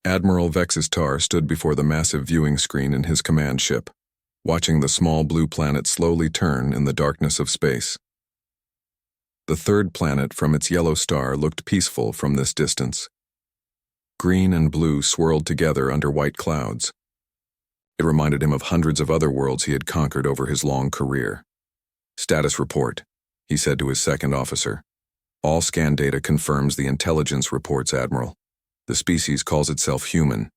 Admiral Vexistar stood before the massive viewing screen in his command ship, watching the small blue planet slowly turn in the darkness of space. The third planet from its yellow star looked peaceful from this distance. Green and blue swirled together under white clouds. It reminded him of hundreds of other worlds he had conquered over his long career. "Status report," he said to his second officer. "All scan data confirms the intelligence reports, Admiral. The species calls itself human.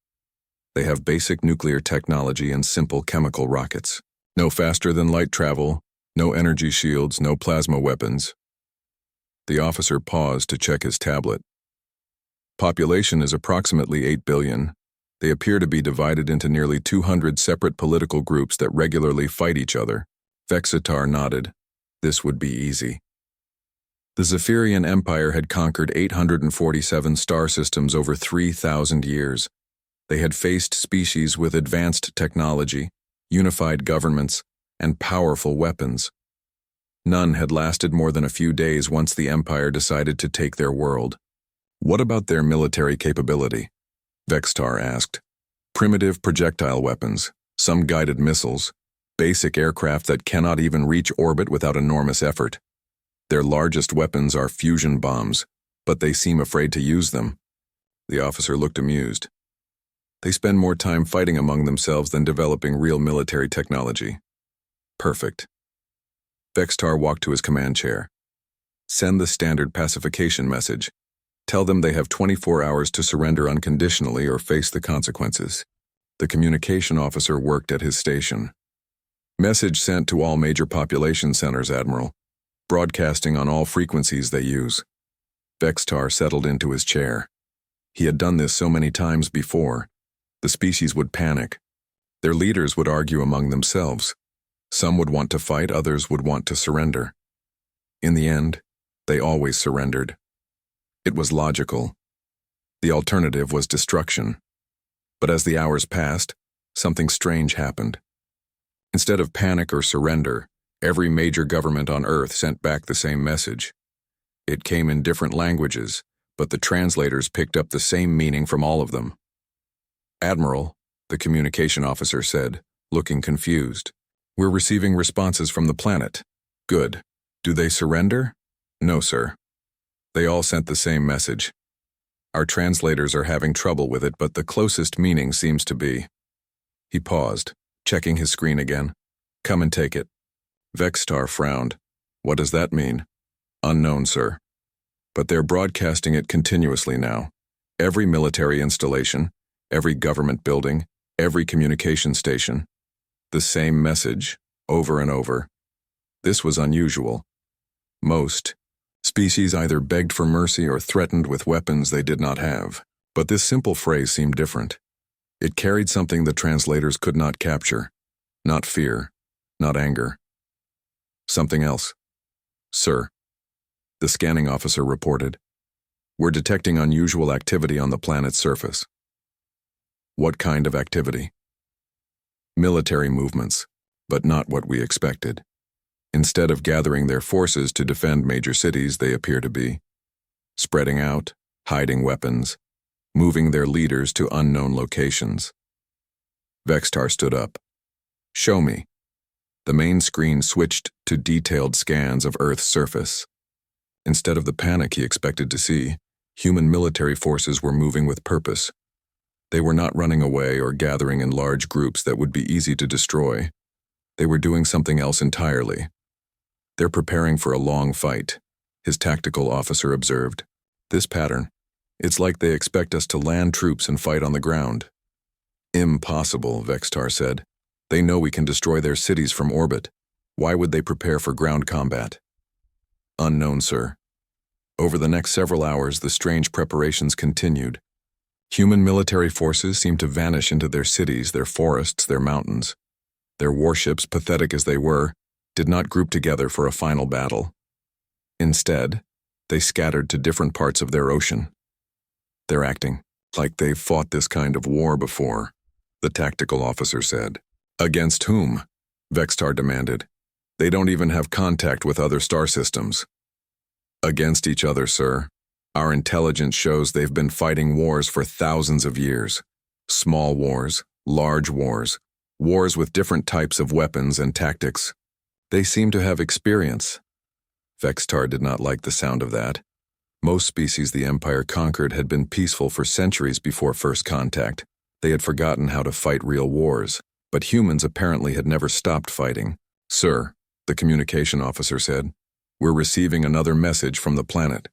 They have basic nuclear technology and simple chemical rockets. No faster than light travel, no energy shields, no plasma weapons." The officer paused to check his tablet. Population is approximately 8 billion. They appear to be divided into nearly 200 separate political groups that regularly fight each other. Vexitar nodded. This would be easy. The Zephyrian Empire had conquered 847 star systems over 3,000 years. They had faced species with advanced technology, unified governments, and powerful weapons. None had lasted more than a few days once the Empire decided to take their world. "What about their military capability?" Vextar asked. "Primitive projectile weapons, some guided missiles, basic aircraft that cannot even reach orbit without enormous effort. Their largest weapons are fusion bombs, but they seem afraid to use them." The officer looked amused. "They spend more time fighting among themselves than developing real military technology." "Perfect." Vextar walked to his command chair. "Send the standard pacification message. Tell them they have 24 hours to surrender unconditionally or face the consequences." The communication officer worked at his station. "Message sent to all major population centers, Admiral. Broadcasting on all frequencies they use." Vextar settled into his chair. He had done this so many times before. The species would panic. Their leaders would argue among themselves. Some would want to fight, others would want to surrender. In the end, they always surrendered. It was logical. The alternative was destruction. But as the hours passed, something strange happened. Instead of panic or surrender, every major government on Earth sent back the same message. It came in different languages, but the translators picked up the same meaning from all of them. "Admiral," the communication officer said, looking confused. "We're receiving responses from the planet." "Good. Do they surrender?" "No, sir. They all sent the same message. Our translators are having trouble with it, but the closest meaning seems to be..." He paused, checking his screen again. "Come and take it." Vextar frowned. "What does that mean?" "Unknown, sir. But they're broadcasting it continuously now. Every military installation, every government building, every communication station. The same message, over and over. This was unusual. Most species either begged for mercy or threatened with weapons they did not have. But this simple phrase seemed different. It carried something the translators could not capture. Not fear, not anger. Something else. "Sir," the scanning officer reported, "we're detecting unusual activity on the planet's surface." "What kind of activity?" "Military movements, but not what we expected. Instead of gathering their forces to defend major cities, they appear to be spreading out, hiding weapons, moving their leaders to unknown locations." Vextar stood up. "Show me." The main screen switched to detailed scans of Earth's surface. Instead of the panic he expected to see, human military forces were moving with purpose. They were not running away or gathering in large groups that would be easy to destroy. They were doing something else entirely. "They're preparing for a long fight," his tactical officer observed. "This pattern, it's like they expect us to land troops and fight on the ground." "Impossible," Vextar said. "They know we can destroy their cities from orbit. Why would they prepare for ground combat?" "Unknown, sir." Over the next several hours, the strange preparations continued. Human military forces seemed to vanish into their cities, their forests, their mountains. Their warships, pathetic as they were, did not group together for a final battle. Instead, they scattered to different parts of their ocean. "They're acting like they've fought this kind of war before," the tactical officer said. "Against whom?" Vextar demanded. "They don't even have contact with other star systems." "Against each other, sir. Our intelligence shows they've been fighting wars for thousands of years. Small wars, large wars, wars with different types of weapons and tactics. They seem to have experience. Vextar did not like the sound of that. Most species the Empire conquered had been peaceful for centuries before first contact. They had forgotten how to fight real wars, but humans apparently had never stopped fighting. "Sir," the communication officer said, "we're receiving another message from the planet."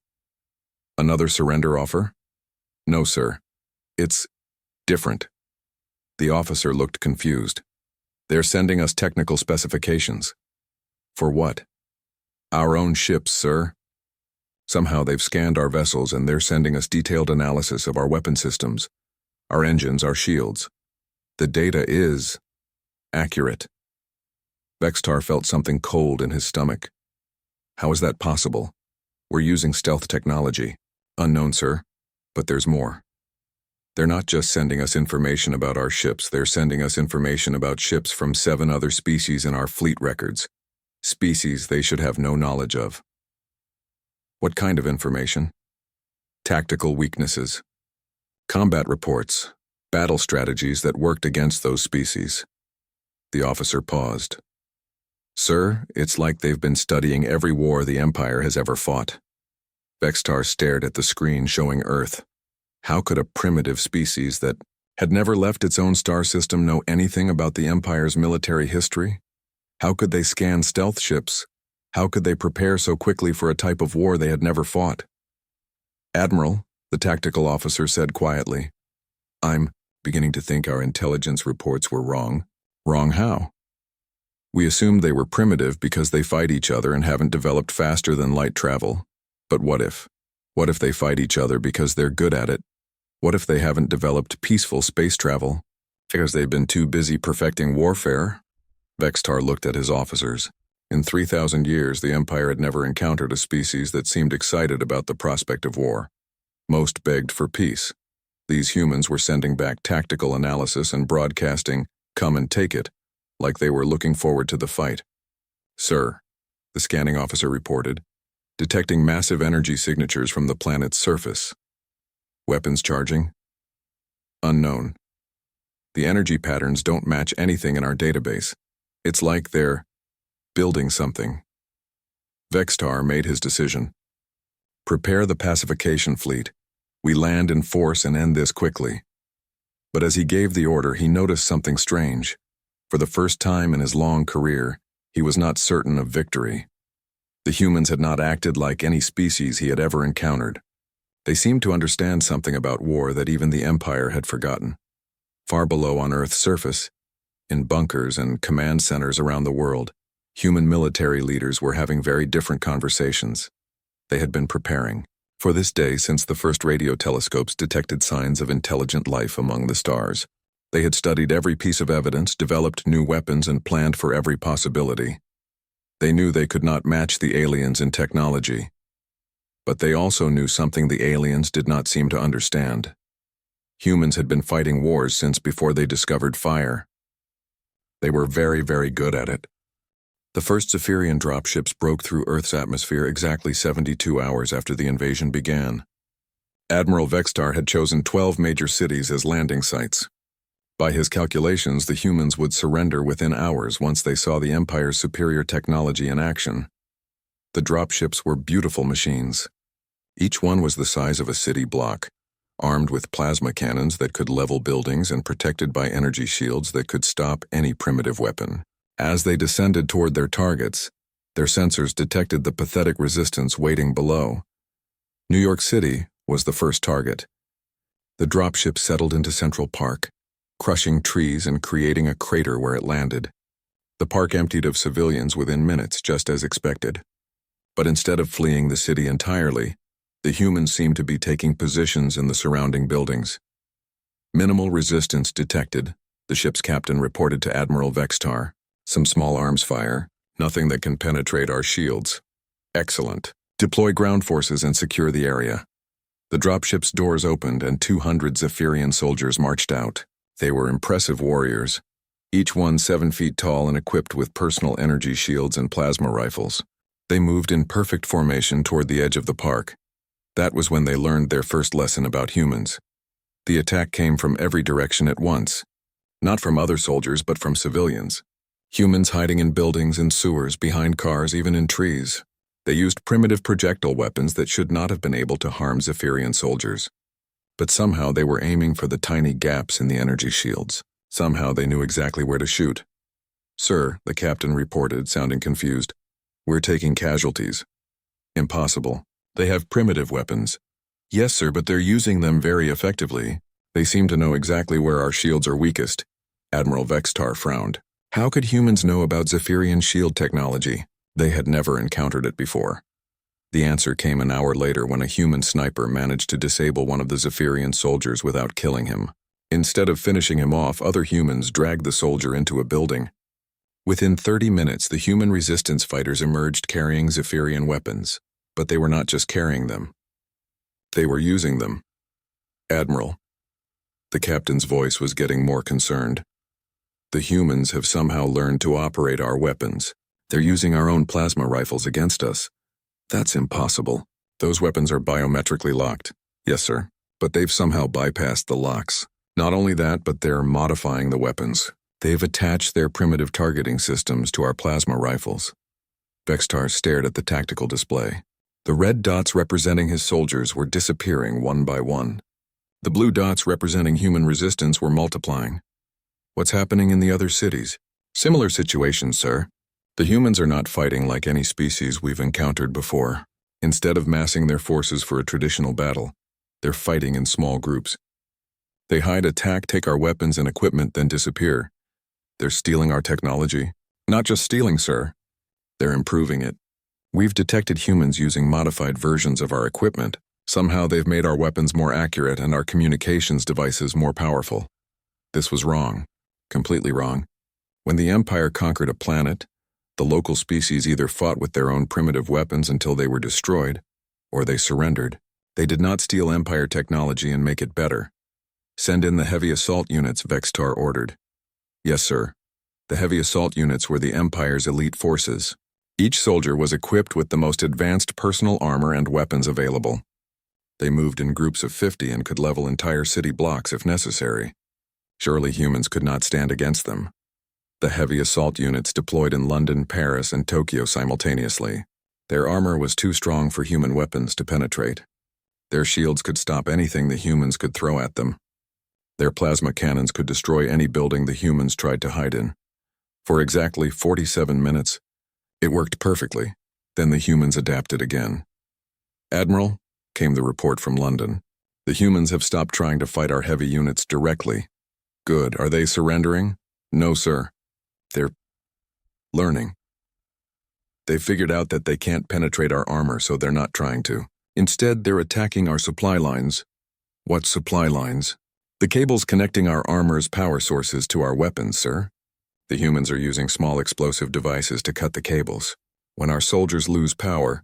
"Another surrender offer?" "No, sir. It's different." The officer looked confused. "They're sending us technical specifications." "For what?" "Our own ships, sir. Somehow they've scanned our vessels and they're sending us detailed analysis of our weapon systems, our engines, our shields. The data is accurate." Vextar felt something cold in his stomach. "How is that possible? We're using stealth technology." "Unknown, sir, but there's more. They're not just sending us information about our ships, they're sending us information about ships from 7 other species in our fleet records. Species they should have no knowledge of." "What kind of information?" "Tactical weaknesses. Combat reports, battle strategies that worked against those species." The officer paused. "Sir, it's like they've been studying every war the Empire has ever fought." Vextar stared at the screen showing Earth. How could a primitive species that had never left its own star system know anything about the Empire's military history? How could they scan stealth ships? How could they prepare so quickly for a type of war they had never fought? "Admiral," the tactical officer said quietly, "I'm beginning to think our intelligence reports were wrong." "Wrong how?" "We assumed they were primitive because they fight each other and haven't developed faster than light travel. But what if? What if they fight each other because they're good at it? What if they haven't developed peaceful space travel because they've been too busy perfecting warfare?" Vextar looked at his officers. In 3,000 years, the Empire had never encountered a species that seemed excited about the prospect of war. Most begged for peace. These humans were sending back tactical analysis and broadcasting, "Come and take it," like they were looking forward to the fight. "Sir," the scanning officer reported, detecting massive energy signatures from the planet's surface. "Weapons charging?" "Unknown. The energy patterns don't match anything in our database. It's like they're building something." Vextar made his decision. "Prepare the pacification fleet. We land in force and end this quickly." But as he gave the order, he noticed something strange. For the first time in his long career, he was not certain of victory. The humans had not acted like any species he had ever encountered. They seemed to understand something about war that even the Empire had forgotten. Far below on Earth's surface, in bunkers and command centers around the world, human military leaders were having very different conversations. They had been preparing for this day since the first radio telescopes detected signs of intelligent life among the stars. They had studied every piece of evidence, developed new weapons, and planned for every possibility. They knew they could not match the aliens in technology. But they also knew something the aliens did not seem to understand. Humans had been fighting wars since before they discovered fire. They were very, very good at it. The first Zephyrian dropships broke through Earth's atmosphere exactly 72 hours after the invasion began. Admiral Vextar had chosen 12 major cities as landing sites. By his calculations, the humans would surrender within hours once they saw the Empire's superior technology in action. The dropships were beautiful machines. Each one was the size of a city block, armed with plasma cannons that could level buildings and protected by energy shields that could stop any primitive weapon. As they descended toward their targets, their sensors detected the pathetic resistance waiting below. New York City was the first target. The dropship settled into Central Park, crushing trees and creating a crater where it landed. The park emptied of civilians within minutes, just as expected. But instead of fleeing the city entirely, the humans seemed to be taking positions in the surrounding buildings. "Minimal resistance detected," the ship's captain reported to Admiral Vextar. "Some small arms fire, nothing that can penetrate our shields." "Excellent. Deploy ground forces and secure the area." The dropship's doors opened and 200 Zephyrian soldiers marched out. They were impressive warriors, each one 7 feet tall and equipped with personal energy shields and plasma rifles. They moved in perfect formation toward the edge of the park. That was when they learned their first lesson about humans. The attack came from every direction at once. Not from other soldiers, but from civilians. Humans hiding in buildings and sewers, behind cars, even in trees. They used primitive projectile weapons that should not have been able to harm Zephyrian soldiers. But somehow they were aiming for the tiny gaps in the energy shields. Somehow they knew exactly where to shoot. "Sir," the captain reported, sounding confused, "we're taking casualties." "Impossible. They have primitive weapons." "Yes, sir, but they're using them very effectively. They seem to know exactly where our shields are weakest." Admiral Vextar frowned. How could humans know about Zephyrian shield technology? They had never encountered it before. The answer came an hour later when a human sniper managed to disable one of the Zephyrian soldiers without killing him. Instead of finishing him off, other humans dragged the soldier into a building. Within 30 minutes, the human resistance fighters emerged carrying Zephyrian weapons. But they were not just carrying them. They were using them. "Admiral." The captain's voice was getting more concerned. "The humans have somehow learned to operate our weapons. They're using our own plasma rifles against us." "That's impossible. Those weapons are biometrically locked." "Yes, sir. But they've somehow bypassed the locks. Not only that, but they're modifying the weapons. They've attached their primitive targeting systems to our plasma rifles." Vextar stared at the tactical display. The red dots representing his soldiers were disappearing one by one. The blue dots representing human resistance were multiplying. "What's happening in the other cities?" "Similar situations, sir. The humans are not fighting like any species we've encountered before. Instead of massing their forces for a traditional battle, they're fighting in small groups. They hide, attack, take our weapons and equipment, then disappear. They're stealing our technology." "Not just stealing, sir. They're improving it. We've detected humans using modified versions of our equipment. Somehow they've made our weapons more accurate and our communications devices more powerful. This was wrong. Completely wrong. When the Empire conquered a planet, the local species either fought with their own primitive weapons until they were destroyed, or they surrendered. They did not steal Empire technology and make it better. "Send in the heavy assault units," Vextar ordered. "Yes, sir." The heavy assault units were the Empire's elite forces. Each soldier was equipped with the most advanced personal armor and weapons available. They moved in groups of 50 and could level entire city blocks if necessary. Surely humans could not stand against them. The heavy assault units deployed in London, Paris, and Tokyo simultaneously. Their armor was too strong for human weapons to penetrate. Their shields could stop anything the humans could throw at them. Their plasma cannons could destroy any building the humans tried to hide in. For exactly 47 minutes, it worked perfectly. Then the humans adapted again. "Admiral," came the report from London, "the humans have stopped trying to fight our heavy units directly." "Good. Are they surrendering?" "No, sir. They're learning. They've figured out that they can't penetrate our armor, so they're not trying to. Instead, they're attacking our supply lines." "What supply lines?" "The cables connecting our armor's power sources to our weapons, sir. The humans are using small explosive devices to cut the cables. When our soldiers lose power,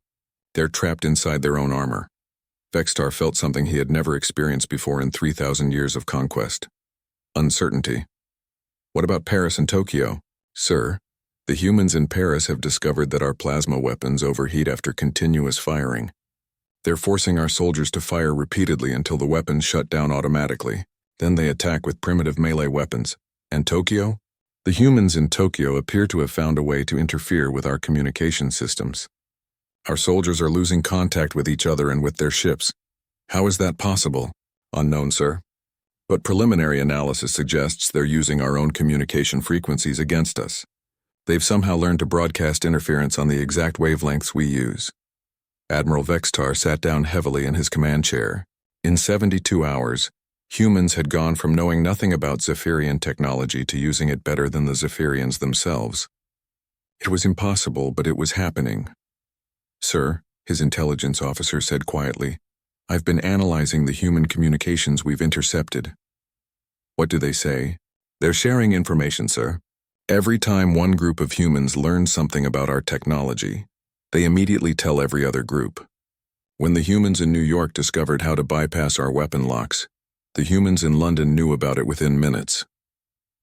they're trapped inside their own armor." Vextar felt something he had never experienced before in 3,000 years of conquest. Uncertainty. "What about Paris and Tokyo?" "Sir, the humans in Paris have discovered that our plasma weapons overheat after continuous firing. They're forcing our soldiers to fire repeatedly until the weapons shut down automatically. Then they attack with primitive melee weapons." "And Tokyo?" "The humans in Tokyo appear to have found a way to interfere with our communication systems. Our soldiers are losing contact with each other and with their ships." "How is that possible?" "Unknown, sir. But preliminary analysis suggests they're using our own communication frequencies against us. They've somehow learned to broadcast interference on the exact wavelengths we use." Admiral Vextar sat down heavily in his command chair. In 72 hours, humans had gone from knowing nothing about Zephyrian technology to using it better than the Zephyrians themselves. It was impossible, but it was happening. "Sir," his intelligence officer said quietly, "I've been analyzing the human communications we've intercepted." "What do they say?" "They're sharing information, sir. Every time one group of humans learns something about our technology, they immediately tell every other group. When the humans in New York discovered how to bypass our weapon locks, the humans in London knew about it within minutes."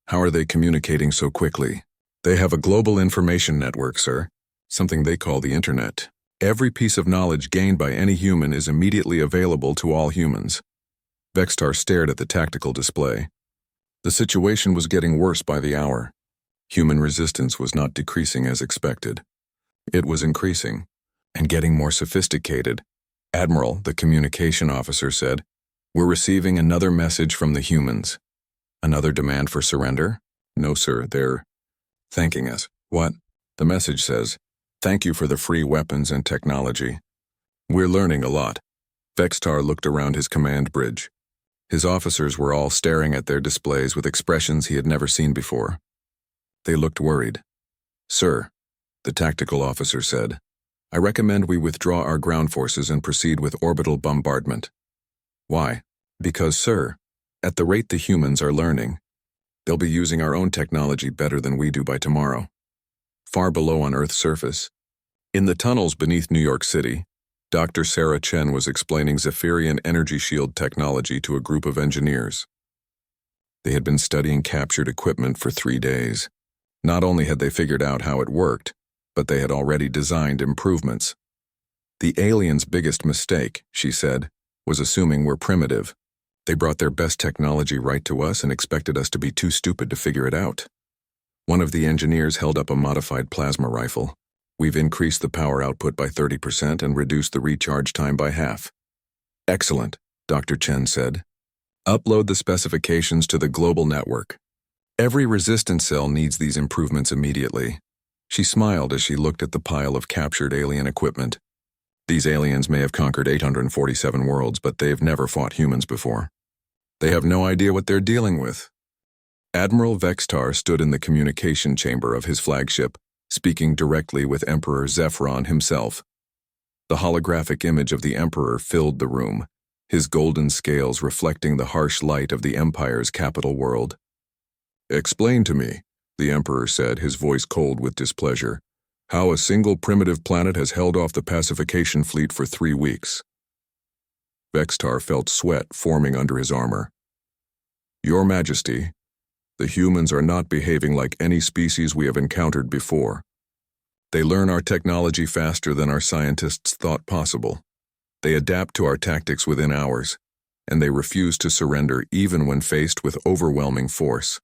"How are they communicating so quickly?" "They have a global information network, sir, something they call the Internet. Every piece of knowledge gained by any human is immediately available to all humans. Vextar stared at the tactical display. The situation was getting worse by the hour. Human resistance was not decreasing as expected. It was increasing, and getting more sophisticated. Admiral, the communication officer, said, "We're receiving another message from the humans." "Another demand for surrender?" "No, sir, they're thanking us." "What?" "The message says, 'Thank you for the free weapons and technology.' We're learning a lot." Vextar looked around his command bridge. His officers were all staring at their displays with expressions he had never seen before. They looked worried. "Sir," the tactical officer said, "I recommend we withdraw our ground forces and proceed with orbital bombardment." "Why?" "Because, sir, at the rate the humans are learning, they'll be using our own technology better than we do by tomorrow." Far below on Earth's surface, in the tunnels beneath New York City, Dr. Sarah Chen was explaining Zephyrian energy shield technology to a group of engineers. They had been studying captured equipment for 3 days. Not only had they figured out how it worked, but they had already designed improvements. "The aliens' biggest mistake," she said, "was assuming we're primitive. They brought their best technology right to us and expected us to be too stupid to figure it out." One of the engineers held up a modified plasma rifle. "We've increased the power output by 30% and reduced the recharge time by half." "Excellent," Dr. Chen said. "Upload the specifications to the global network. Every resistance cell needs these improvements immediately." She smiled as she looked at the pile of captured alien equipment. "These aliens may have conquered 847 worlds, but they've never fought humans before. They have no idea what they're dealing with." Admiral Vextar stood in the communication chamber of his flagship, speaking directly with Emperor Zephyron himself. The holographic image of the Emperor filled the room, his golden scales reflecting the harsh light of the Empire's capital world. "Explain to me," the Emperor said, his voice cold with displeasure, "how a single primitive planet has held off the pacification fleet for 3 weeks." Vextar felt sweat forming under his armor. "Your Majesty, the humans are not behaving like any species we have encountered before. They learn our technology faster than our scientists thought possible. They adapt to our tactics within hours, and they refuse to surrender even when faced with overwhelming force.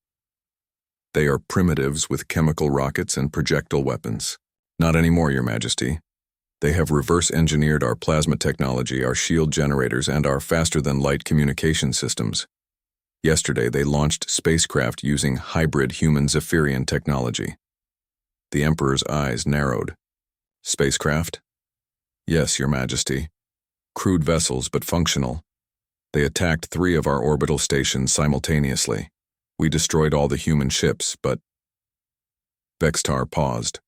They are primitives with chemical rockets and projectile weapons." "Not anymore, Your Majesty. They have reverse-engineered our plasma technology, our shield generators, and our faster-than-light communication systems. Yesterday, they launched spacecraft using hybrid human Zephyrian technology." The Emperor's eyes narrowed. "Spacecraft?" "Yes, Your Majesty. Crude vessels, but functional. They attacked 3 of our orbital stations simultaneously. We destroyed all the human ships, but—" Vextar paused.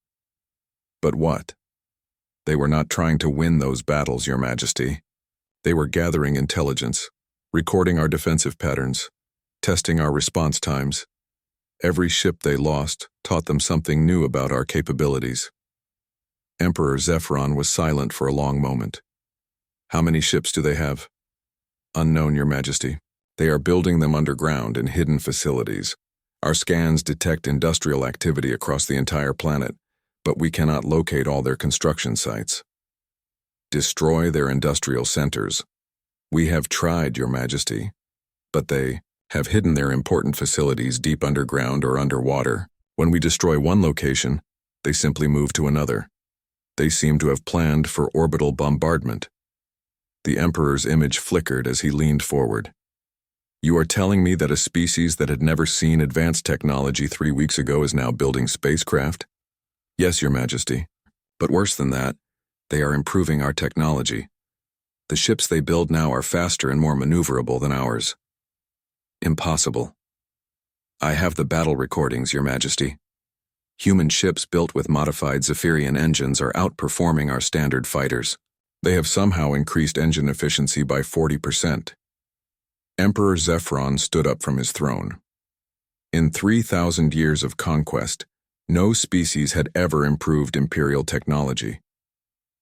"But what?" "They were not trying to win those battles, Your Majesty. They were gathering intelligence, recording our defensive patterns, testing our response times. Every ship they lost taught them something new about our capabilities." Emperor Zephyron was silent for a long moment. "How many ships do they have?" "Unknown, Your Majesty. They are building them underground in hidden facilities. Our scans detect industrial activity across the entire planet, but we cannot locate all their construction sites." "Destroy their industrial centers." "We have tried, Your Majesty, but they have hidden their important facilities deep underground or underwater. When we destroy one location, they simply move to another. They seem to have planned for orbital bombardment." The Emperor's image flickered as he leaned forward. "You are telling me that a species that had never seen advanced technology 3 weeks ago is now building spacecraft?" "Yes, Your Majesty. But worse than that, they are improving our technology. The ships they build now are faster and more maneuverable than ours." "Impossible." "I have the battle recordings, Your Majesty. Human ships built with modified Zephyrian engines are outperforming our standard fighters. They have somehow increased engine efficiency by 40%. Emperor Zephyron stood up from his throne. In 3,000 years of conquest, no species had ever improved imperial technology.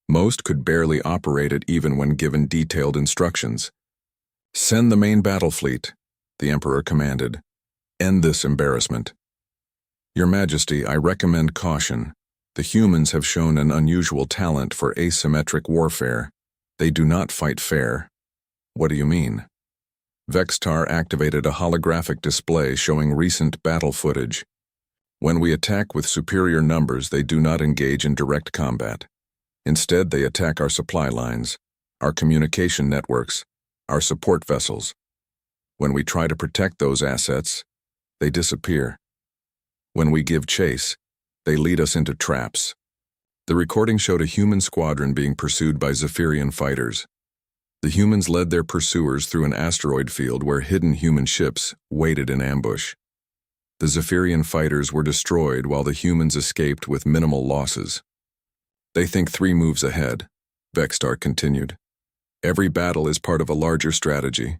Most could barely operate it even when given detailed instructions. "Send the main battle fleet," the Emperor commanded. "End this embarrassment." "Your Majesty, I recommend caution. The humans have shown an unusual talent for asymmetric warfare. They do not fight fair. What do you mean? Vextar activated a holographic display showing recent battle footage. When we attack with superior numbers, they do not engage in direct combat. Instead, they attack our supply lines, our communication networks, our support vessels. When we try to protect those assets, they disappear. When we give chase, they lead us into traps. The recording showed a human squadron being pursued by Zephyrian fighters. The humans led their pursuers through an asteroid field where hidden human ships waited in ambush. The Zephyrian fighters were destroyed while the humans escaped with minimal losses. They think 3 moves ahead, Vextar continued. Every battle is part of a larger strategy.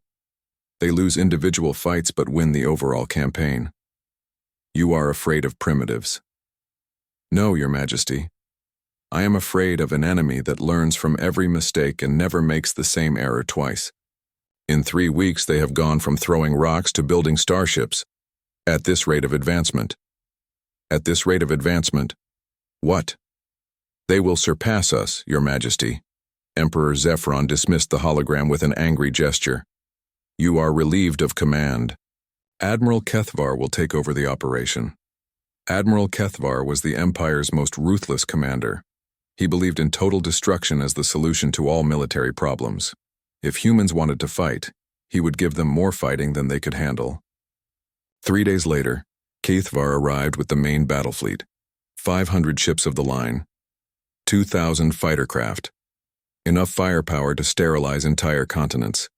They lose individual fights but win the overall campaign. You are afraid of primitives. No, Your Majesty. I am afraid of an enemy that learns from every mistake and never makes the same error twice. In 3 weeks, they have gone from throwing rocks to building starships. At this rate of advancement. At this rate of advancement. What? They will surpass us, Your Majesty. Emperor Zephyron dismissed the hologram with an angry gesture. You are relieved of command. Admiral Kethvar will take over the operation. Admiral Kethvar was the Empire's most ruthless commander. He believed in total destruction as the solution to all military problems. If humans wanted to fight, he would give them more fighting than they could handle. 3 days later, Kethvar arrived with the main battle fleet, 500 ships of the line, 2,000 fighter craft, enough firepower to sterilize entire continents.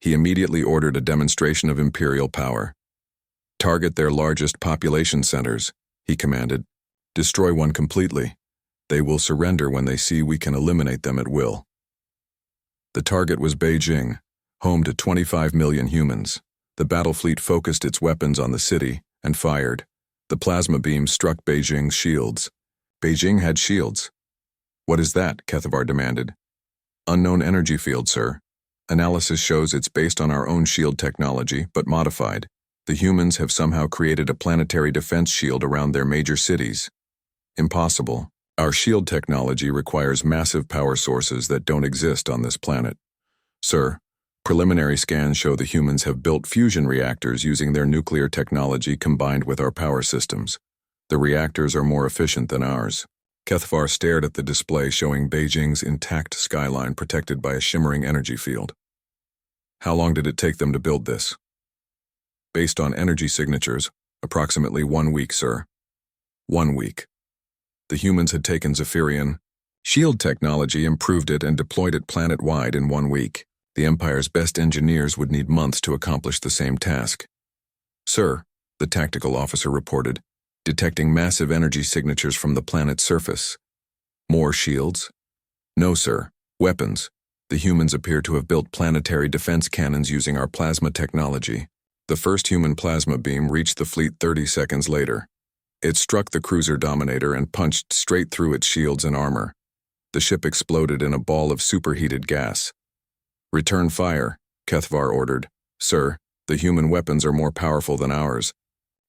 He immediately ordered a demonstration of imperial power. Target their largest population centers, he commanded. Destroy one completely. They will surrender when they see we can eliminate them at will. The target was Beijing, home to 25 million humans. The battle fleet focused its weapons on the city and fired. The plasma beams struck Beijing's shields. Beijing had shields. What is that? Kethvar demanded. Unknown energy field, sir. Analysis shows it's based on our own shield technology, but modified. The humans have somehow created a planetary defense shield around their major cities. Impossible. Our shield technology requires massive power sources that don't exist on this planet. Sir, preliminary scans show the humans have built fusion reactors using their nuclear technology combined with our power systems. The reactors are more efficient than ours. Kethvar stared at the display showing Beijing's intact skyline protected by a shimmering energy field. How long did it take them to build this? Based on energy signatures, approximately 1 week, sir. 1 week. The humans had taken Zephyrian shield technology, improved it, and deployed it planet-wide in 1 week. The Empire's best engineers would need months to accomplish the same task. Sir, the tactical officer reported, detecting massive energy signatures from the planet's surface. More shields? No, sir. Weapons. The humans appear to have built planetary defense cannons using our plasma technology. The first human plasma beam reached the fleet 30 seconds later. It struck the cruiser Dominator and punched straight through its shields and armor. The ship exploded in a ball of superheated gas. Return fire, Kethvar ordered. Sir, the human weapons are more powerful than ours.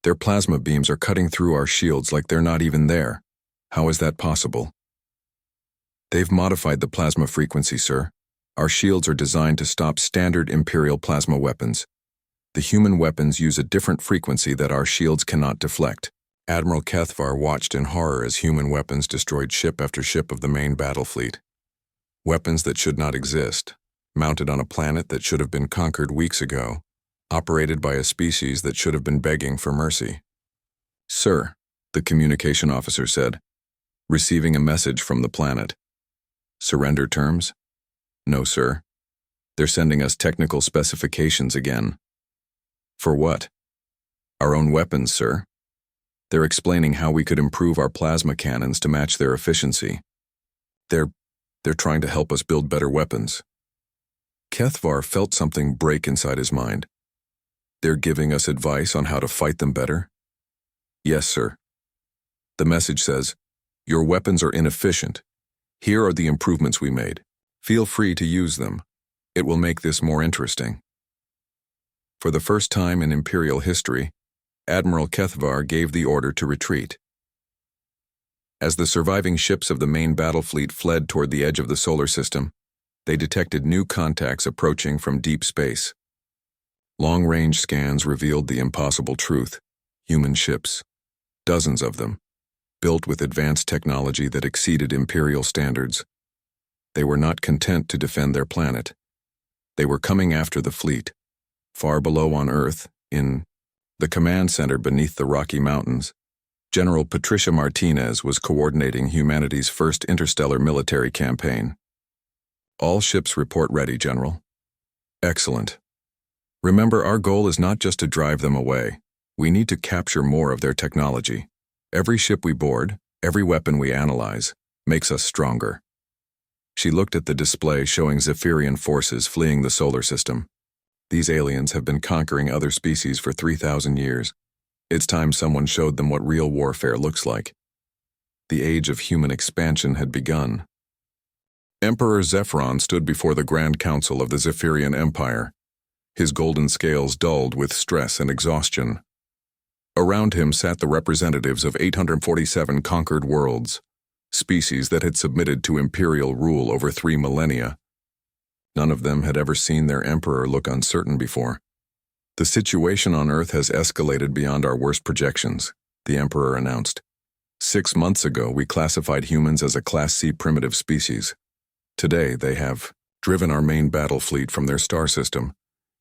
Their plasma beams are cutting through our shields like they're not even there. How is that possible? They've modified the plasma frequency, sir. Our shields are designed to stop standard Imperial plasma weapons. The human weapons use a different frequency that our shields cannot deflect. Admiral Kethvar watched in horror as human weapons destroyed ship after ship of the main battle fleet. Weapons that should not exist, mounted on a planet that should have been conquered weeks ago, operated by a species that should have been begging for mercy. Sir, the communication officer said, receiving a message from the planet. Surrender terms? No, sir. They're sending us technical specifications again. For what? Our own weapons, sir. They're explaining how we could improve our plasma cannons to match their efficiency. They're trying to help us build better weapons. Kethvar felt something break inside his mind. They're giving us advice on how to fight them better? Yes, sir. The message says, your weapons are inefficient. Here are the improvements we made. Feel free to use them. It will make this more interesting. For the first time in Imperial history, Admiral Kethvar gave the order to retreat. As the surviving ships of the main battle fleet fled toward the edge of the solar system, they detected new contacts approaching from deep space. Long-range scans revealed the impossible truth: human ships, dozens of them, built with advanced technology that exceeded Imperial standards. They were not content to defend their planet. They were coming after the fleet. Far below on Earth, in the command center beneath the Rocky Mountains, General Patricia Martinez was coordinating humanity's first interstellar military campaign. All ships report ready, General. Excellent. Remember, our goal is not just to drive them away. We need to capture more of their technology. Every ship we board, every weapon we analyze, makes us stronger. She looked at the display showing Zephyrian forces fleeing the solar system. These aliens have been conquering other species for 3,000 years. It's time someone showed them what real warfare looks like. The age of human expansion had begun. Emperor Zephyron stood before the Grand Council of the Zephyrian Empire, his golden scales dulled with stress and exhaustion. Around him sat the representatives of 847 conquered worlds, species that had submitted to imperial rule over 3 millennia. None of them had ever seen their emperor look uncertain before. The situation on Earth has escalated beyond our worst projections, the emperor announced. 6 months ago, we classified humans as a Class C primitive species. Today, they have driven our main battle fleet from their star system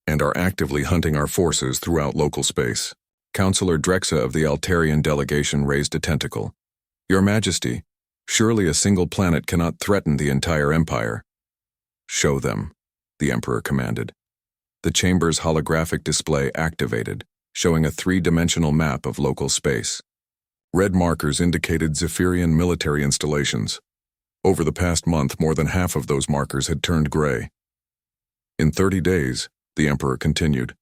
and are actively hunting our forces throughout local space. Councillor Drexa of the Altarian delegation raised a tentacle. Your Majesty, surely a single planet cannot threaten the entire empire. Show them, the Emperor commanded. The chamber's holographic display activated, showing a 3-dimensional map of local space. Red markers indicated Zephyrian military installations. Over the past month, more than half of those markers had turned gray. In 30 days, the Emperor continued,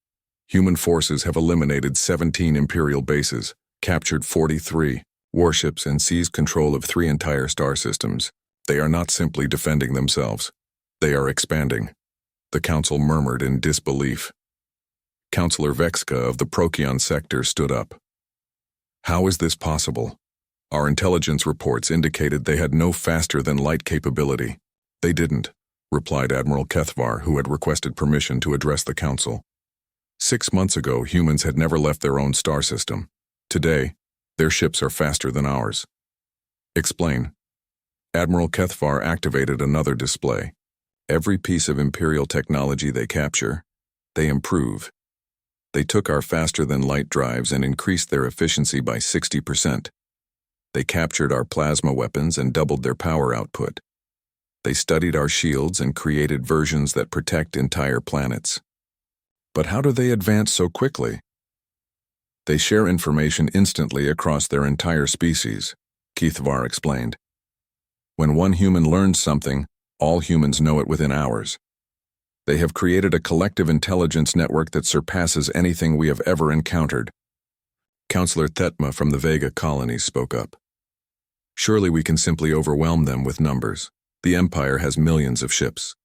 human forces have eliminated 17 Imperial bases, captured 43 warships, and seized control of 3 entire star systems. They are not simply defending themselves. They are expanding. The Council murmured in disbelief. Councillor Vexka of the Procyon sector stood up. How is this possible? Our intelligence reports indicated they had no faster-than-light capability. They didn't, replied Admiral Kethvar, who had requested permission to address the Council. 6 months ago, humans had never left their own star system. Today, their ships are faster than ours. Explain. Admiral Kethvar activated another display. Every piece of Imperial technology they capture, they improve. They took our faster-than-light drives and increased their efficiency by 60%. They captured our plasma weapons and doubled their power output. They studied our shields and created versions that protect entire planets. But how do they advance so quickly? They share information instantly across their entire species, Kethvar explained. When one human learns something, all humans know it within hours. They have created a collective intelligence network that surpasses anything we have ever encountered. Councillor Thetma from the Vega colonies spoke up. Surely we can simply overwhelm them with numbers. The Empire has millions of ships.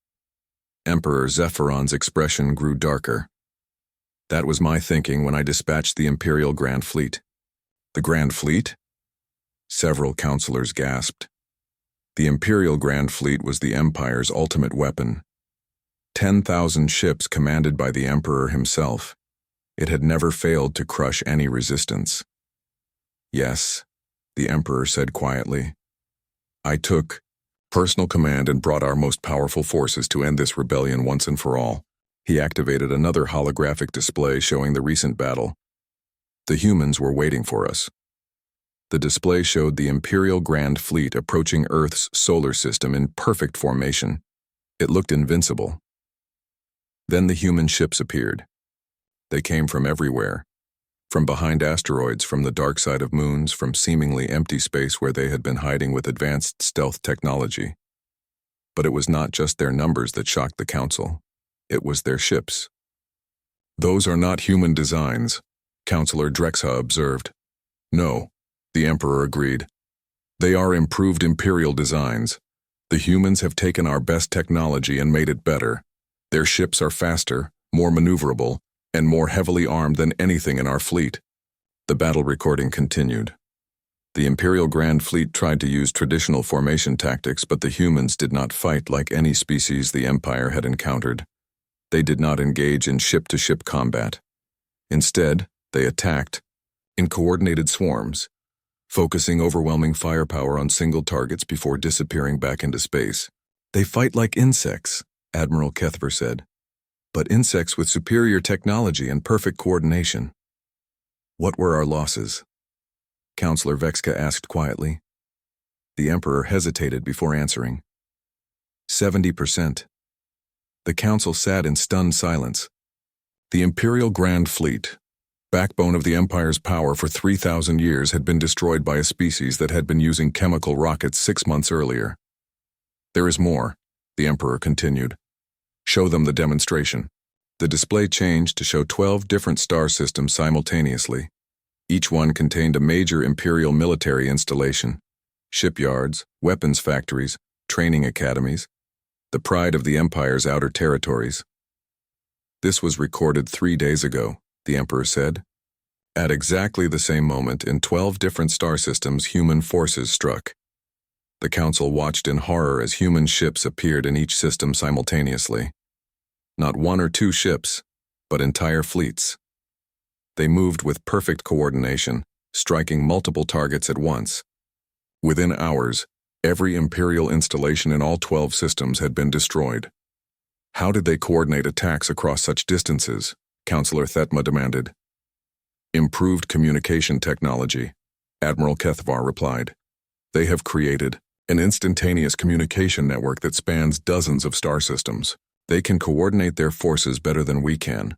Emperor Zephyron's expression grew darker. That was my thinking when I dispatched the Imperial Grand Fleet. The Grand Fleet? Several councillors gasped. The Imperial Grand Fleet was the Empire's ultimate weapon. 10,000 ships commanded by the Emperor himself. It had never failed to crush any resistance. Yes, the Emperor said quietly. I took personal command and brought our most powerful forces to end this rebellion once and for all. He activated another holographic display showing the recent battle. The humans were waiting for us. The display showed the Imperial Grand Fleet approaching Earth's solar system in perfect formation. It looked invincible. Then the human ships appeared. They came from everywhere. From behind asteroids, from the dark side of moons, from seemingly empty space where they had been hiding with advanced stealth technology. But it was not just their numbers that shocked the Council. It was their ships. Those are not human designs, Councillor Drexa observed. No, the Emperor agreed. They are improved Imperial designs. The humans have taken our best technology and made it better. Their ships are faster, more maneuverable, and more heavily armed than anything in our fleet. The battle recording continued. The Imperial Grand Fleet tried to use traditional formation tactics, but the humans did not fight like any species the Empire had encountered. They did not engage in ship-to-ship combat. Instead, they attacked in coordinated swarms, focusing overwhelming firepower on single targets before disappearing back into space. They fight like insects, Admiral Kethver said, but insects with superior technology and perfect coordination. What were our losses? Counselor Vexka asked quietly. The Emperor hesitated before answering. 70%. The Council sat in stunned silence. The Imperial Grand Fleet, backbone of the Empire's power for 3,000 years, had been destroyed by a species that had been using chemical rockets 6 months earlier. There is more, the Emperor continued. Show them the demonstration. The display changed to show 12 different star systems simultaneously. Each one contained a major Imperial military installation, shipyards, weapons factories, training academies, the pride of the Empire's outer territories. This was recorded 3 days ago, the Emperor said. At exactly the same moment, in 12 different star systems, human forces struck. The Council watched in horror as human ships appeared in each system simultaneously. Not 1 or 2 ships, but entire fleets. They moved with perfect coordination, striking multiple targets at once. Within hours, every Imperial installation in all 12 systems had been destroyed. How did they coordinate attacks across such distances? Counselor Thetma demanded. Improved communication technology, Admiral Kethvar replied. They have created an instantaneous communication network that spans dozens of star systems. They can coordinate their forces better than we can.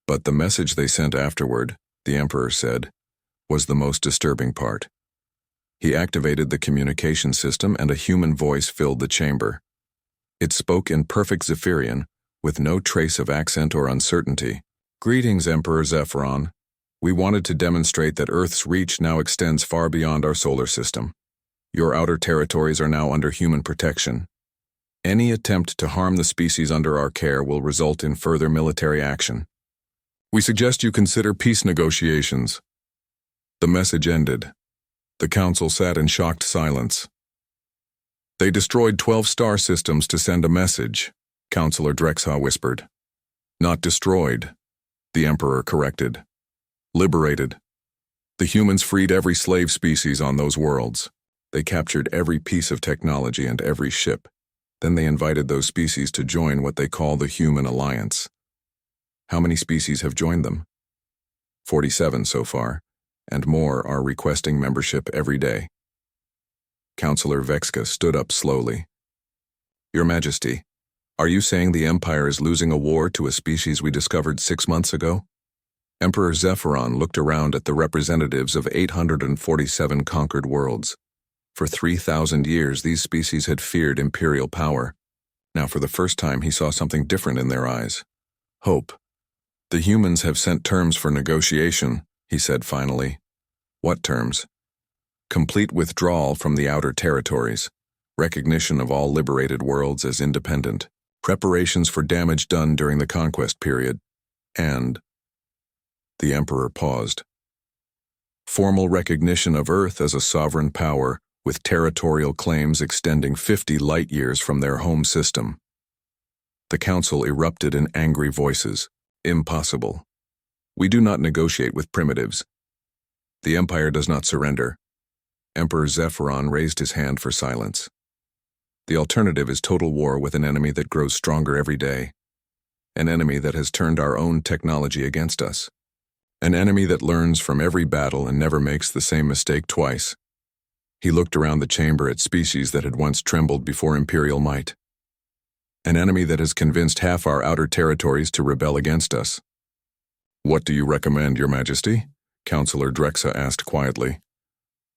But the message they sent afterward, the Emperor said, was the most disturbing part. He activated the communication system and a human voice filled the chamber. It spoke in perfect Zephyrian, with no trace of accent or uncertainty. Greetings, Emperor Zephyron. We wanted to demonstrate that Earth's reach now extends far beyond our solar system. Your outer territories are now under human protection. Any attempt to harm the species under our care will result in further military action. We suggest you consider peace negotiations. The message ended. The Council sat in shocked silence. They destroyed 12 star systems to send a message, Counselor Drexha whispered. Not destroyed, the Emperor corrected. Liberated. The humans freed every slave species on those worlds. They captured every piece of technology and every ship. Then they invited those species to join what they call the Human Alliance. How many species have joined them? 47 so far, and more are requesting membership every day. Counselor Vexka stood up slowly. Your Majesty, are you saying the Empire is losing a war to a species we discovered 6 months ago? Emperor Zephyron looked around at the representatives of 847 conquered worlds. For 3,000 years, these species had feared Imperial power. Now, for the first time, he saw something different in their eyes. Hope. The humans have sent terms for negotiation, he said finally. What terms? Complete withdrawal from the outer territories, recognition of all liberated worlds as independent, preparations for damage done during the conquest period, and... The Emperor paused. Formal recognition of Earth as a sovereign power with territorial claims extending 50 light-years from their home system. The Council erupted in angry voices. Impossible. We do not negotiate with primitives. The Empire does not surrender. Emperor Zephyron raised his hand for silence. The alternative is total war with an enemy that grows stronger every day. An enemy that has turned our own technology against us. An enemy that learns from every battle and never makes the same mistake twice. He looked around the chamber at species that had once trembled before Imperial might. An enemy that has convinced half our outer territories to rebel against us. What do you recommend, Your Majesty? Counselor Drexa asked quietly.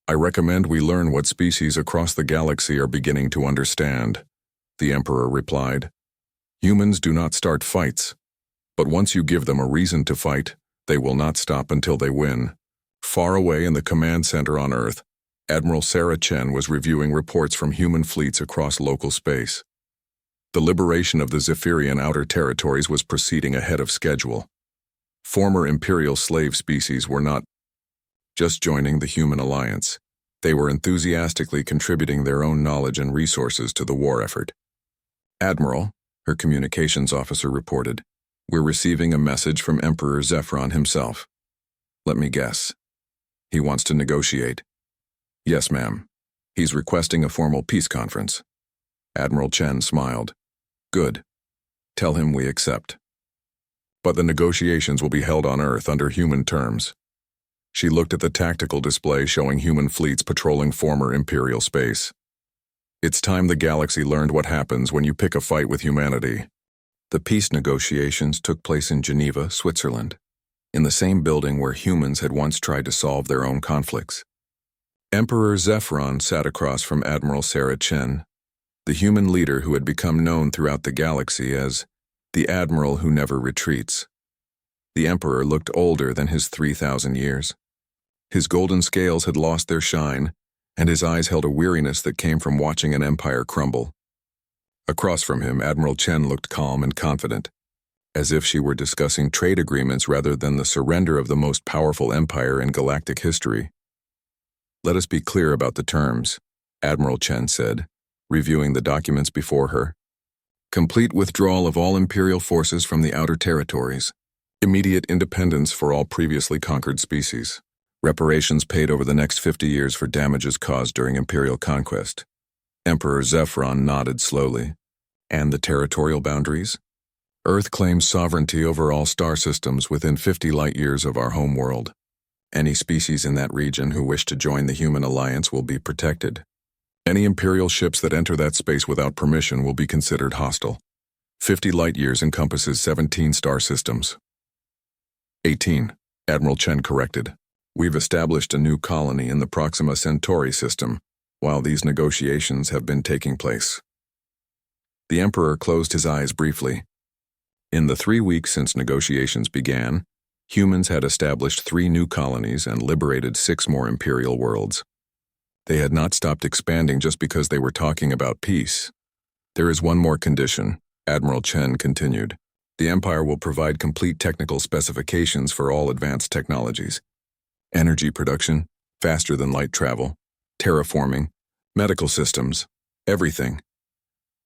I recommend we learn what species across the galaxy are beginning to understand, the Emperor replied. Humans do not start fights, but once you give them a reason to fight, they will not stop until they win. Far away in the command center on Earth, Admiral Sarah Chen was reviewing reports from human fleets across local space. The liberation of the Zephyrian outer territories was proceeding ahead of schedule. Former Imperial slave species were not just joining the Human Alliance. They were enthusiastically contributing their own knowledge and resources to the war effort. "Admiral," her communications officer reported, "we're receiving a message from Emperor Zephyron himself. Let me guess. He wants to negotiate." "Yes, ma'am. He's requesting a formal peace conference." Admiral Chen smiled. "Good. Tell him we accept. But the negotiations will be held on Earth under human terms." She looked at the tactical display showing human fleets patrolling former Imperial space. "It's time the galaxy learned what happens when you pick a fight with humanity." The peace negotiations took place in Geneva, Switzerland, in the same building where humans had once tried to solve their own conflicts. Emperor Zephyron sat across from Admiral Sarah Chen, the human leader who had become known throughout the galaxy as the Admiral who never retreats. The Emperor looked older than his 3,000 years. His golden scales had lost their shine, and his eyes held a weariness that came from watching an empire crumble. Across from him, Admiral Chen looked calm and confident, as if she were discussing trade agreements rather than the surrender of the most powerful empire in galactic history. "Let us be clear about the terms," Admiral Chen said, reviewing the documents before her. "Complete withdrawal of all Imperial forces from the outer territories. Immediate independence for all previously conquered species. Reparations paid over the next 50 years for damages caused during Imperial conquest." Emperor Zephyron nodded slowly. "And the territorial boundaries? Earth claims sovereignty over all star systems within 50 light-years of our home world. Any species in that region who wish to join the human alliance will be protected. Any Imperial ships that enter that space without permission will be considered hostile. 50 light-years encompasses 17 star systems." 18, Admiral Chen corrected. "We've established a new colony in the Proxima Centauri system, while these negotiations have been taking place." The Emperor closed his eyes briefly. In the 3 weeks since negotiations began, humans had established 3 new colonies and liberated 6 more Imperial worlds. They had not stopped expanding just because they were talking about peace. "There is one more condition," Admiral Chen continued. "The Empire will provide complete technical specifications for all advanced technologies. Energy production, faster than light travel, terraforming, medical systems, everything.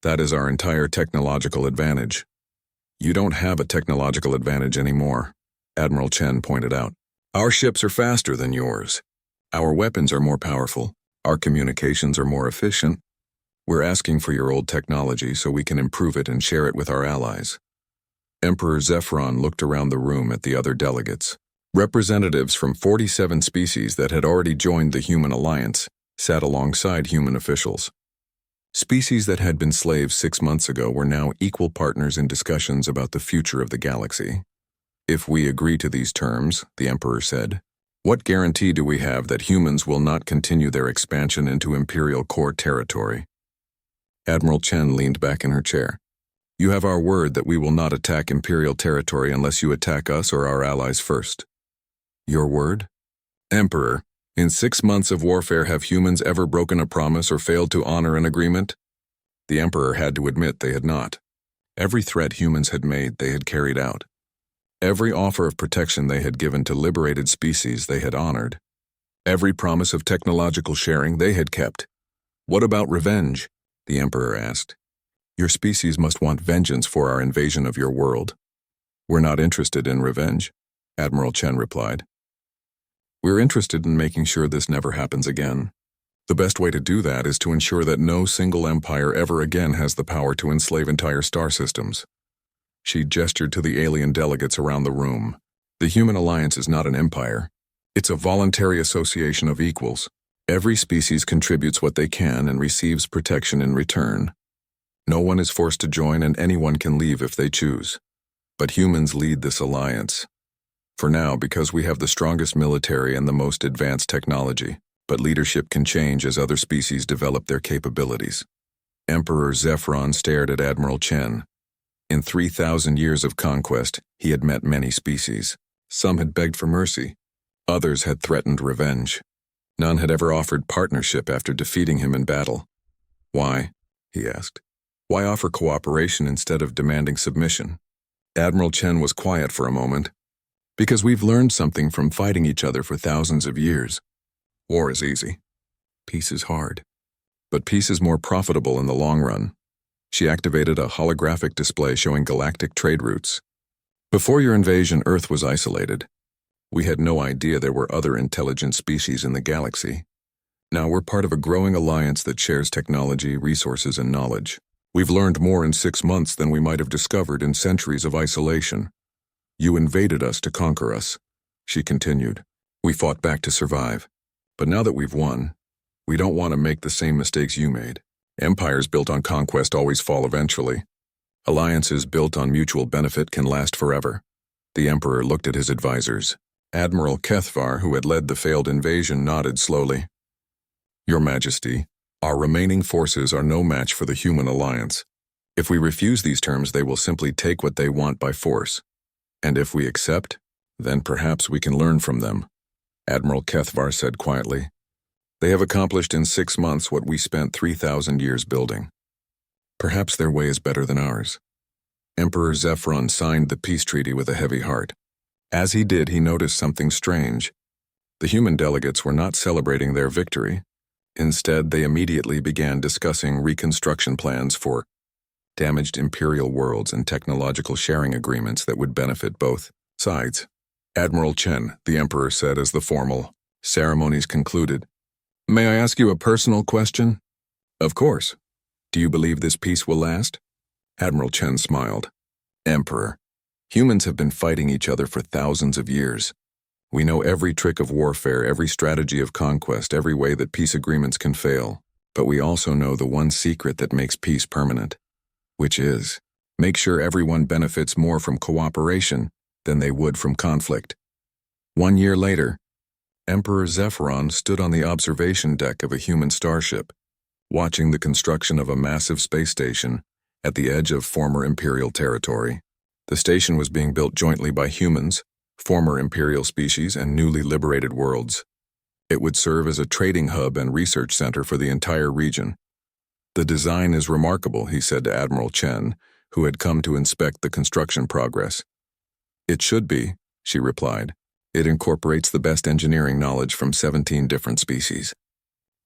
That is our entire technological advantage." "You don't have a technological advantage anymore," Admiral Chen pointed out. "Our ships are faster than yours. Our weapons are more powerful. Our communications are more efficient. We're asking for your old technology so we can improve it and share it with our allies." Emperor Zephyron looked around the room at the other delegates. Representatives from 47 species that had already joined the human alliance sat alongside human officials. Species that had been slaves 6 months ago were now equal partners in discussions about the future of the galaxy. "If we agree to these terms," the Emperor said, "what guarantee do we have that humans will not continue their expansion into Imperial core territory?" Admiral Chen leaned back in her chair. "You have our word that we will not attack Imperial territory unless you attack us or our allies first." "Your word?" "Emperor, in 6 months of warfare have humans ever broken a promise or failed to honor an agreement?" The Emperor had to admit they had not. Every threat humans had made, they had carried out. Every offer of protection they had given to liberated species they had honored. Every promise of technological sharing they had kept. "What about revenge?" the Emperor asked. "Your species must want vengeance for our invasion of your world." "We're not interested in revenge," Admiral Chen replied. "We're interested in making sure this never happens again. The best way to do that is to ensure that no single empire ever again has the power to enslave entire star systems." She gestured to the alien delegates around the room. "The human alliance is not an empire. It's a voluntary association of equals. Every species contributes what they can and receives protection in return. No one is forced to join and anyone can leave if they choose. But humans lead this alliance. For now, because we have the strongest military and the most advanced technology, but leadership can change as other species develop their capabilities." Emperor Zephyron stared at Admiral Chen. In 3,000 years of conquest, he had met many species. Some had begged for mercy. Others had threatened revenge. None had ever offered partnership after defeating him in battle. "Why?" he asked. "Why offer cooperation instead of demanding submission?" Admiral Chen was quiet for a moment. "Because we've learned something from fighting each other for thousands of years. War is easy. Peace is hard. But peace is more profitable in the long run. She activated a holographic display showing galactic trade routes. Before your invasion, Earth was isolated. We had no idea there were other intelligent species in the galaxy. Now we're part of a growing alliance that shares technology, resources, and knowledge. We've learned more in 6 months than we might have discovered in centuries of isolation. You invaded us to conquer us, she continued. We fought back to survive. But now that we've won, we don't want to make the same mistakes you made. Empires built on conquest always fall eventually. Alliances built on mutual benefit can last forever. The Emperor looked at his advisors. Admiral Kethvar, who had led the failed invasion, nodded slowly. Your Majesty, our remaining forces are no match for the human alliance. If we refuse these terms, they will simply take what they want by force. And if we accept, then perhaps we can learn from them, Admiral Kethvar said quietly. They have accomplished in 6 months what we spent 3,000 years building. Perhaps their way is better than ours. Emperor Zephyron signed the peace treaty with a heavy heart. As he did, he noticed something strange. The human delegates were not celebrating their victory. Instead, they immediately began discussing reconstruction plans for damaged imperial worlds and technological sharing agreements that would benefit both sides. Admiral Chen, the Emperor said as the formal ceremonies concluded. May I ask you a personal question? Of course. Do you believe this peace will last? Admiral Chen smiled. Emperor, humans have been fighting each other for thousands of years. We know every trick of warfare, every strategy of conquest, every way that peace agreements can fail. But we also know the one secret that makes peace permanent, which is, make sure everyone benefits more from cooperation than they would from conflict. 1 year later, Emperor Zephyron stood on the observation deck of a human starship, watching the construction of a massive space station at the edge of former Imperial territory. The station was being built jointly by humans, former Imperial species, and newly liberated worlds. It would serve as a trading hub and research center for the entire region. The design is remarkable, he said to Admiral Chen, who had come to inspect the construction progress. It should be, she replied. It incorporates the best engineering knowledge from 17 different species.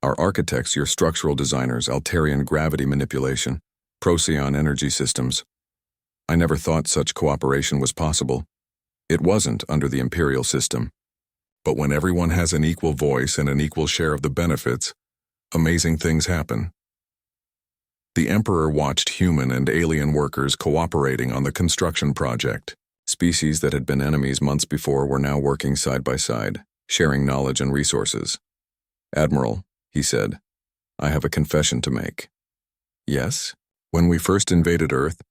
Our architects, your structural designers, Altarian gravity manipulation, Procyon energy systems. I never thought such cooperation was possible. It wasn't under the Imperial system. But when everyone has an equal voice and an equal share of the benefits, amazing things happen. The Emperor watched human and alien workers cooperating on the construction project. Species that had been enemies months before were now working side by side, sharing knowledge and resources. Admiral, he said, I have a confession to make. Yes? When we first invaded Earth,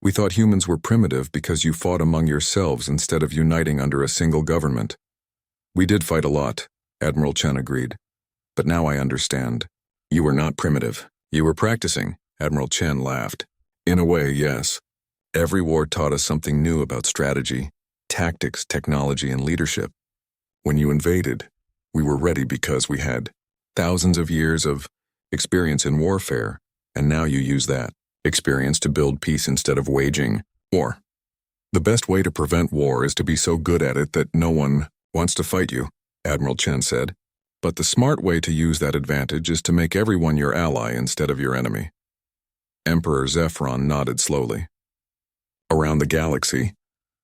we thought humans were primitive because you fought among yourselves instead of uniting under a single government. We did fight a lot, Admiral Chen agreed. But now I understand. You were not primitive. You were practicing, Admiral Chen laughed. In a way, yes. Every war taught us something new about strategy, tactics, technology, and leadership. When you invaded, we were ready because we had thousands of years of experience in warfare, and now you use that experience to build peace instead of waging war. The best way to prevent war is to be so good at it that no one wants to fight you, Admiral Chen said. But the smart way to use that advantage is to make everyone your ally instead of your enemy. Emperor Zephyron nodded slowly. Around the galaxy,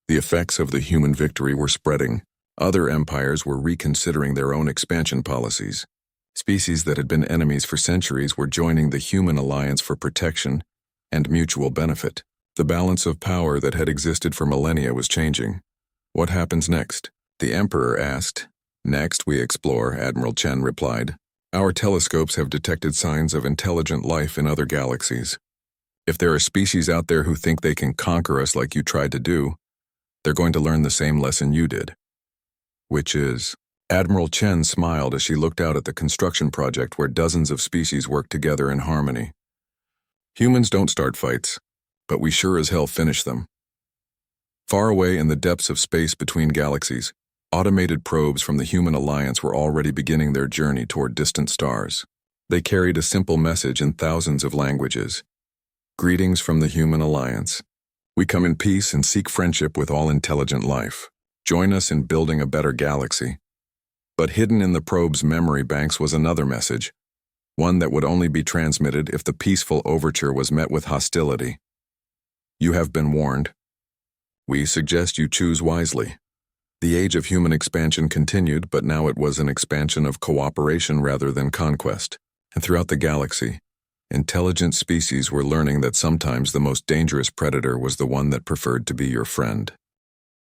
the effects of the human victory were spreading. Other empires were reconsidering their own expansion policies. Species that had been enemies for centuries were joining the human alliance for protection and mutual benefit. The balance of power that had existed for millennia was changing. What happens next? The Emperor asked. Next, we explore, Admiral Chen replied. Our telescopes have detected signs of intelligent life in other galaxies. If there are species out there who think they can conquer us like you tried to do, they're going to learn the same lesson you did. Which is, Admiral Chen smiled as she looked out at the construction project where dozens of species work together in harmony. Humans don't start fights, but we sure as hell finish them. Far away in the depths of space between galaxies, automated probes from the human alliance were already beginning their journey toward distant stars. They carried a simple message in thousands of languages. Greetings from the human alliance. We come in peace and seek friendship with all intelligent life. Join us in building a better galaxy. But hidden in the probe's memory banks was another message. one that would only be transmitted if the peaceful overture was met with hostility. You have been warned. We suggest you choose wisely. The age of human expansion continued, but now it was an expansion of cooperation rather than conquest. And throughout the galaxy, intelligent species were learning that sometimes the most dangerous predator was the one that preferred to be your friend.